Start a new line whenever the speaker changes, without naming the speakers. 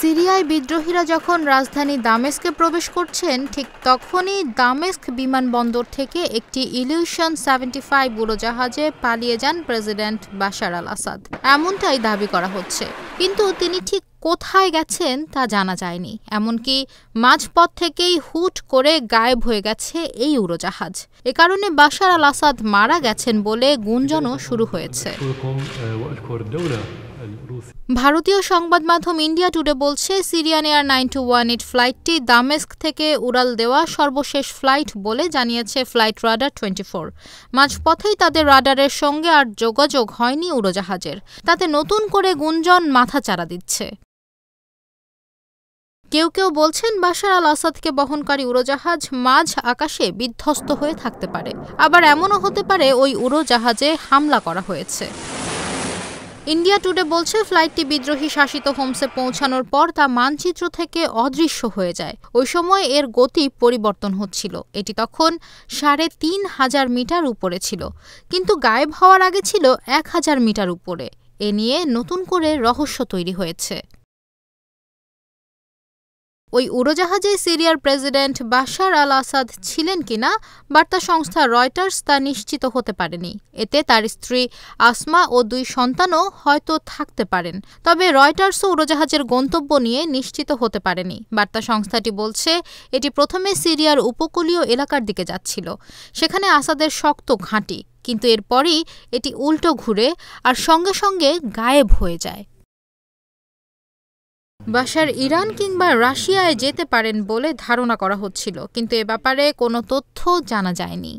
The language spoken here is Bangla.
সিরিয়ায় বিদ্রোহীরা যখন রাজধানী দামেস্কে প্রবেশ করছেন, ঠিক তখনই দামেস্ক বিমানবন্দর থেকে একটি ইলিউশন 75 উড়োজাহাজে পালিয়ে যান প্রেসিডেন্ট বাশার আল আসাদ। এমনটাই দাবি করা হচ্ছে, কিন্তু তিনি ঠিক কোথায় গেছেন তা জানা যায়নি। এমনকি মাঝপথ থেকেই হুট করে গায়েব হয়ে গেছে এই উড়োজাহাজ। এ কারণে বাশার আল আসাদ মারা গেছেন বলে গুঞ্জনও শুরু হয়েছে। ভারতীয় সংবাদ মাধ্যম ইন্ডিয়া টুডে বলছে, সিরিয়ান এয়ার 9218 ফ্লাইটটি দামেস্ক থেকে উড়াল দেওয়া সর্বশেষ ফ্লাইট বলে জানিয়েছে ফ্লাইট রাডার 24। মাঝপথেই তাদের রাডারের সঙ্গে আর যোগাযোগ হয়নি উড়োজাহাজের। তাতে নতুন করে গুঞ্জন মাথাচাড়া দিচ্ছে। কেউ কেউ বলছেন বাশার আল আসাদকে বহনকারী উড়োজাহাজ মাঝ আকাশে বিধ্বস্ত হয়ে থাকতে পারে। আবার এমনও হতে পারে ওই উড়োজাহাজে হামলা করা হয়েছে। ইন্ডিয়া টুডে বলছে, ফ্লাইটটি বিদ্রোহী শাসিত হোমসে পৌঁছানোর পর তা মানচিত্র থেকে অদৃশ্য হয়ে যায়। ওই সময় এর গতি পরিবর্তন হচ্ছিল। এটি তখন ৩,৫০০ মিটার উপরে ছিল, কিন্তু গায়েব হওয়ার আগে ছিল ১,০০০ মিটার উপরে। এ নিয়ে নতুন করে রহস্য তৈরি হয়েছে। ওই উড়োজাহাজে সিরিয়ার প্রেসিডেন্ট বাশার আল আসাদ ছিলেন কিনা বার্তা সংস্থা রয়টার্স তা নিশ্চিত হতে পারেনি। এতে তার স্ত্রী আসমা ও ২ সন্তানও হয়তো থাকতে পারেন। তবে রয়টার্সও উড়োজাহাজের গন্তব্য নিয়ে নিশ্চিত হতে পারেনি। বার্তা সংস্থাটি বলছে, এটি প্রথমে সিরিয়ার উপকূলীয় এলাকার দিকে যাচ্ছিল। সেখানে আসাদের শক্ত ঘাঁটি, কিন্তু এরপরই এটি উল্টো ঘুরে আর সঙ্গে সঙ্গে গায়েব হয়ে যায়। বাশার ইরান কিংবা রাশিয়ায় যেতে পারেন বলে ধারণা করা হচ্ছিল, কিন্তু এ ব্যাপারে কোনো তথ্য জানা যায়নি।